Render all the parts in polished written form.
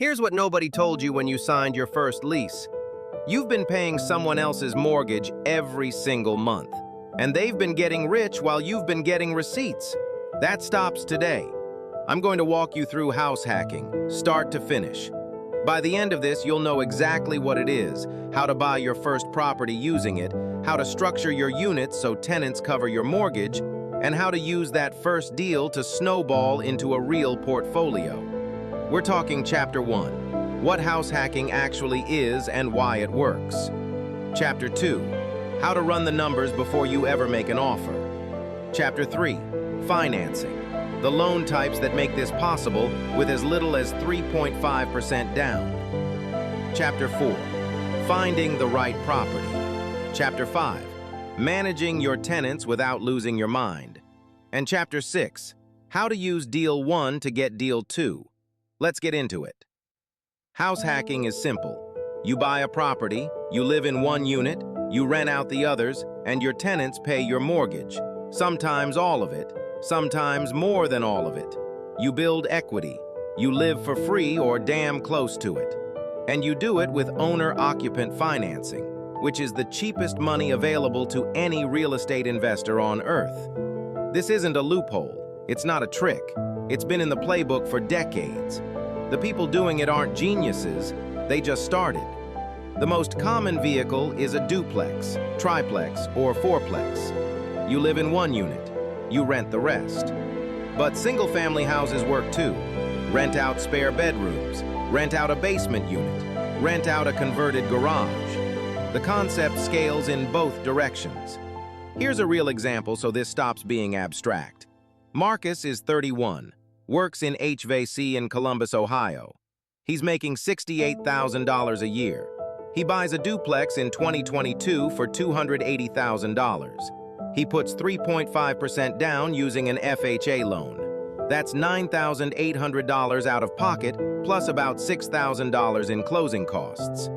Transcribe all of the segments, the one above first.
Here's what nobody told you when you signed your first lease. You've been paying someone else's mortgage every single month, and they've been getting rich while you've been getting receipts. That stops today. I'm going to walk you through house hacking, start to finish. By the end of this, you'll know exactly what it is, how to buy your first property using it, how to structure your units so tenants cover your mortgage, and how to use that first deal to snowball into a real portfolio. We're talking Chapter 1, what house hacking actually is and why it works. Chapter 2, how to run the numbers before you ever make an offer. Chapter 3, financing, the loan types that make this possible with as little as 3.5% down. Chapter 4, finding the right property. Chapter 5, managing your tenants without losing your mind. And Chapter 6, how to use Deal 1 to get Deal 2. Let's get into it. House hacking is simple. You buy a property, you live in one unit, you rent out the others, and your tenants pay your mortgage. Sometimes all of it, sometimes more than all of it. You build equity. You live for free or damn close to it. And you do it with owner-occupant financing, which is the cheapest money available to any real estate investor on earth. This isn't a loophole. It's not a trick. It's been in the playbook for decades. The people doing it aren't geniuses, they just started. The most common vehicle is a duplex, triplex, or fourplex. You live in one unit, you rent the rest. But single-family houses work too. Rent out spare bedrooms, rent out a basement unit, rent out a converted garage. The concept scales in both directions. Here's a real example so this stops being abstract. Marcus is 31, works in HVAC in Columbus, Ohio. He's making $68,000 a year. He buys a duplex in 2022 for $280,000. He puts 3.5% down using an FHA loan. That's $9,800 out of pocket, plus about $6,000 in closing costs.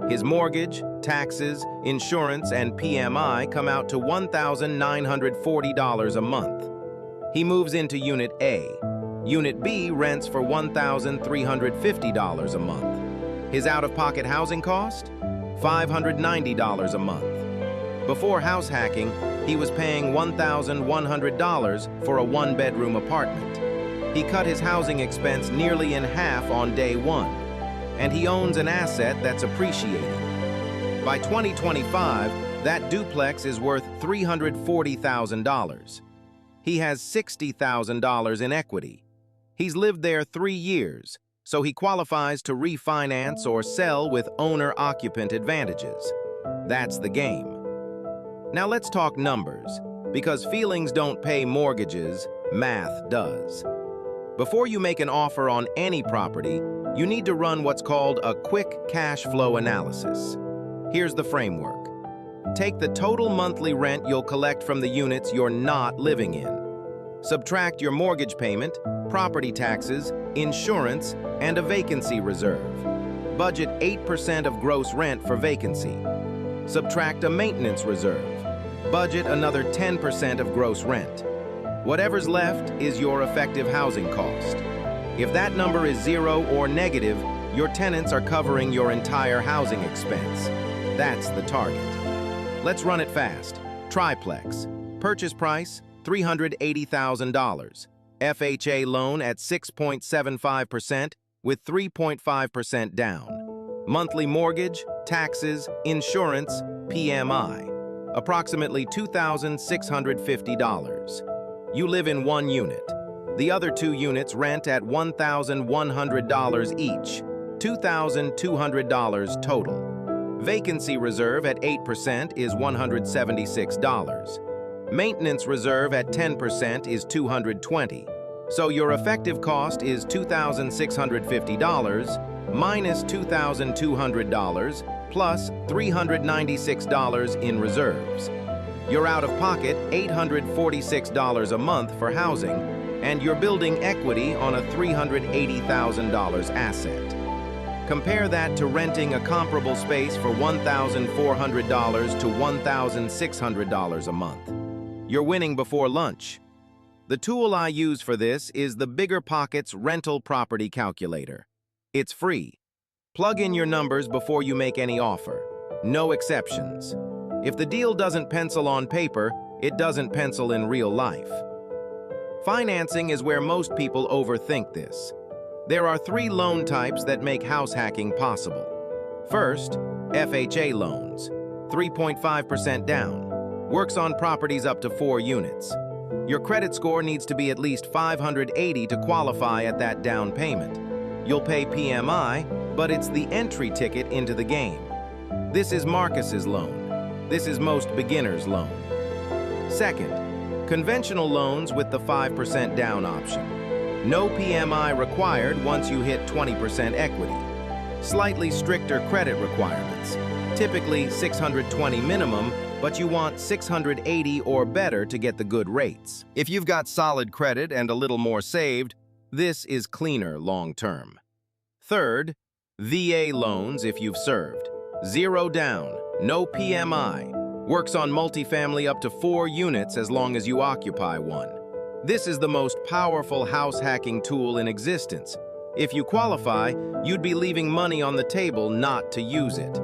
His mortgage, taxes, insurance, and PMI come out to $1,940 a month. He moves into Unit A. Unit B rents for $1,350 a month. His out-of-pocket housing cost? $590 a month. Before house hacking, he was paying $1,100 for a one-bedroom apartment. He cut his housing expense nearly in half on day one, and he owns an asset that's appreciating. By 2025, that duplex is worth $340,000. He has $60,000 in equity. He's lived there 3 years, so he qualifies to refinance or sell with owner-occupant advantages. That's the game. Now let's talk numbers, because feelings don't pay mortgages, math does. Before you make an offer on any property, you need to run what's called a quick cash flow analysis. Here's the framework. Take the total monthly rent you'll collect from the units you're not living in. Subtract your mortgage payment, property taxes, insurance, and a vacancy reserve. Budget 8% of gross rent for vacancy. Subtract a maintenance reserve. Budget another 10% of gross rent. Whatever's left is your effective housing cost. If that number is 0 or negative, your tenants are covering your entire housing expense. That's the target. Let's run it fast. Triplex. Purchase price, $380,000. FHA loan at 6.75% with 3.5% down. Monthly mortgage, taxes, insurance, PMI. Approximately $2,650. You live in one unit. The other 2 units rent at $1,100 each, $2,200 total. Vacancy reserve at 8% is $176. Maintenance reserve at 10% is $220. So your effective cost is $2,650 minus $2,200 plus $396 in reserves. You're out of pocket $846 a month for housing, and you're building equity on a $380,000 asset. Compare that to renting a comparable space for $1,400 to $1,600 a month. You're winning before lunch. The tool I use for this is the BiggerPockets Rental Property Calculator. It's free. Plug in your numbers before you make any offer. No exceptions. If the deal doesn't pencil on paper, it doesn't pencil in real life. Financing is where most people overthink this. There are 3 loan types that make house hacking possible. First, FHA loans, 3.5% down. Works on properties up to 4 units. Your credit score needs to be at least 580 to qualify at that down payment. You'll pay PMI, but it's the entry ticket into the game. This is Marcus's loan. This is most beginners' loan. Second, conventional loans with the 5% down option. No PMI required once you hit 20% equity. Slightly stricter credit requirements. Typically 620 minimum, but you want 680 or better to get the good rates. If you've got solid credit and a little more saved, this is cleaner long-term. Third, VA loans if you've served. 0 down, no PMI. Works on multifamily up to 4 units as long as you occupy one. This is the most powerful house hacking tool in existence. If you qualify, you'd be leaving money on the table not to use it.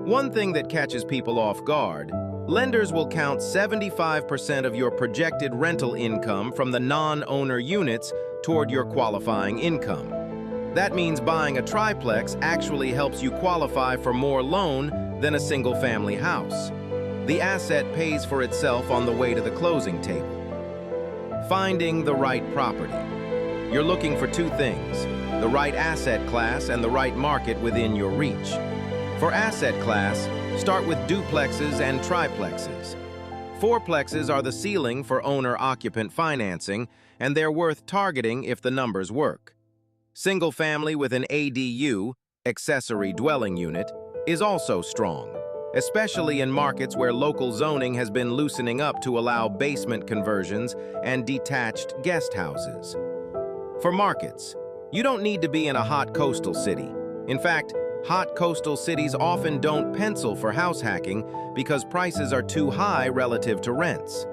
One thing that catches people off guard, lenders will count 75% of your projected rental income from the non-owner units toward your qualifying income. That means buying a triplex actually helps you qualify for more loan than a single-family house. The asset pays for itself on the way to the closing table. Finding the right property. You're looking for 2 things, the right asset class and the right market within your reach. For asset class, start with duplexes and triplexes. 4plexes are the ceiling for owner-occupant financing, and they're worth targeting if the numbers work. Single family with an ADU, accessory dwelling unit, is also strong, especially in markets where local zoning has been loosening up to allow basement conversions and detached guest houses. For markets, you don't need to be in a hot coastal city. In fact, hot coastal cities often don't pencil for house hacking because prices are too high relative to rents.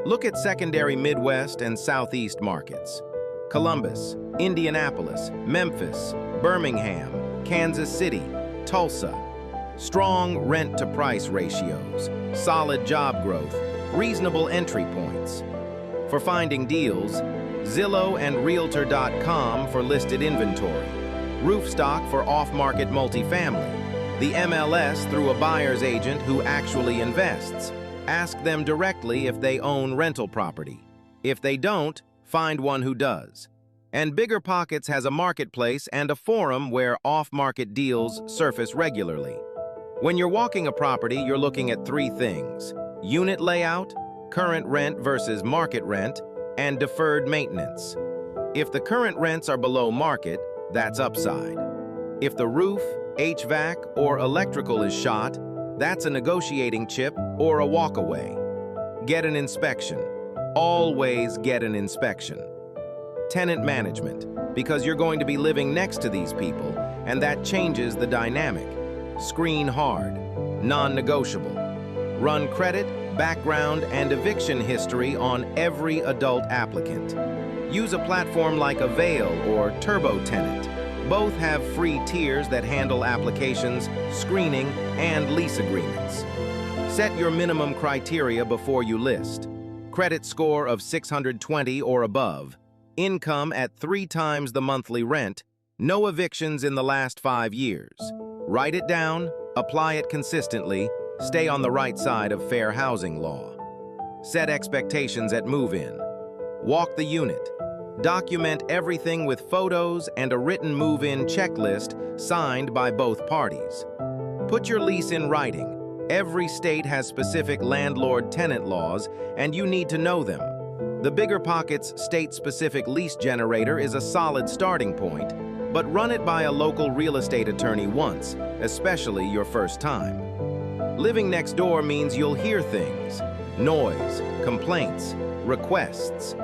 Look at secondary Midwest and Southeast markets. Columbus, Indianapolis, Memphis, Birmingham, Kansas City, Tulsa. Strong rent-to-price ratios, solid job growth, reasonable entry points. For finding deals, Zillow and Realtor.com for listed inventory, Roofstock for off-market multifamily, the MLS through a buyer's agent who actually invests. Ask them directly if they own rental property. If they don't, find one who does. And BiggerPockets has a marketplace and a forum where off-market deals surface regularly. When you're walking a property, you're looking at 3 things: unit layout, current rent versus market rent, and deferred maintenance. If the current rents are below market, that's upside. If the roof, HVAC, or electrical is shot, that's a negotiating chip or a walkaway. Get an inspection. Always get an inspection. Tenant management, because you're going to be living next to these people, and that changes the dynamic. Screen hard, non-negotiable. Run credit, background, and eviction history on every adult applicant. Use a platform like Avail or Turbo Tenant. Both have free tiers that handle applications, screening, and lease agreements. Set your minimum criteria before you list. Credit score of 620 or above. Income at 3 times the monthly rent. No evictions in the last 5 years. Write it down, apply it consistently, stay on the right side of fair housing law. Set expectations at move-in. Walk the unit. Document everything with photos and a written move-in checklist signed by both parties. Put your lease in writing. Every state has specific landlord-tenant laws, and you need to know them. The BiggerPockets state-specific lease generator is a solid starting point, but run it by a local real estate attorney once, especially your first time. Living next door means you'll hear things: noise, complaints, requests.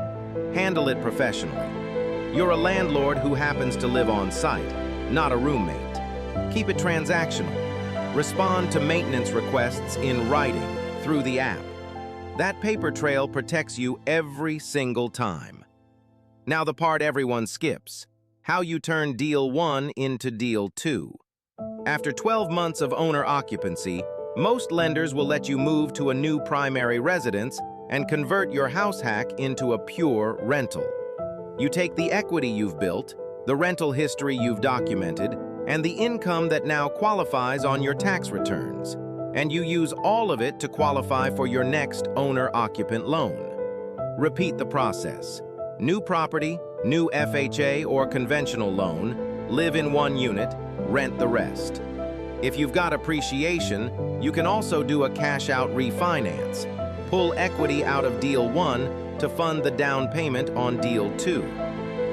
Handle it professionally. You're a landlord who happens to live on site, not a roommate. Keep it transactional. Respond to maintenance requests in writing through the app. That paper trail protects you every single time. Now the part everyone skips: How you turn Deal 1 into Deal 2. After 12 months of owner occupancy, most lenders will let you move to a new primary residence and convert your house hack into a pure rental. You take the equity you've built, the rental history you've documented, and the income that now qualifies on your tax returns, and you use all of it to qualify for your next owner-occupant loan. Repeat the process. New property, new FHA or conventional loan, live in one unit, rent the rest. If you've got appreciation, you can also do a cash-out refinance. Pull equity out of Deal 1 to fund the down payment on Deal 2.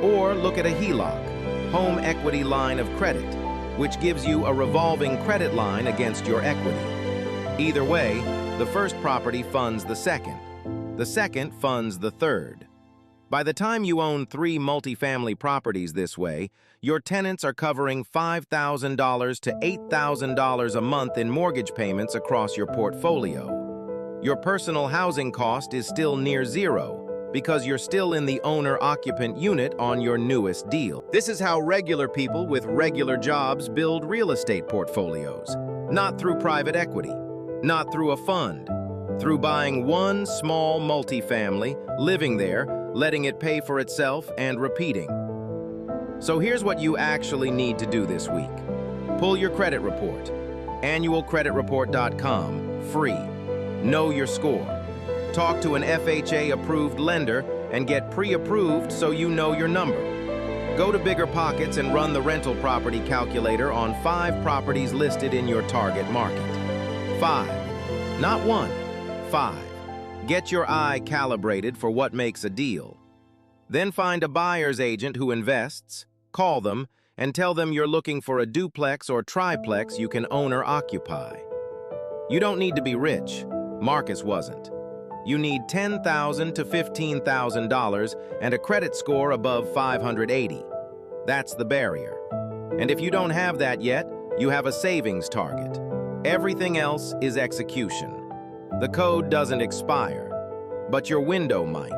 Or look at a HELOC, Home Equity Line of Credit, which gives you a revolving credit line against your equity. Either way, the first property funds the second. The second funds the third. By the time you own 3 multifamily properties this way, your tenants are covering $5,000 to $8,000 a month in mortgage payments across your portfolio. Your personal housing cost is still near zero because you're still in the owner-occupant unit on your newest deal. This is how regular people with regular jobs build real estate portfolios. Not through private equity, not through a fund, through buying one small multifamily, living there, letting it pay for itself, and repeating. So here's what you actually need to do this week. Pull your credit report. Annualcreditreport.com, free. Know your score. Talk to an FHA-approved lender and get pre-approved so you know your number. Go to Bigger Pockets and run the rental property calculator on 5 properties listed in your target market. 5. Not 1. 5. Get your eye calibrated for what makes a deal. Then find a buyer's agent who invests, call them, and tell them you're looking for a duplex or triplex you can own or occupy. You don't need to be rich. Marcus wasn't. You need $10,000 to $15,000 and a credit score above 580. That's the barrier. And if you don't have that yet, you have a savings target. Everything else is execution. The code doesn't expire, but your window might.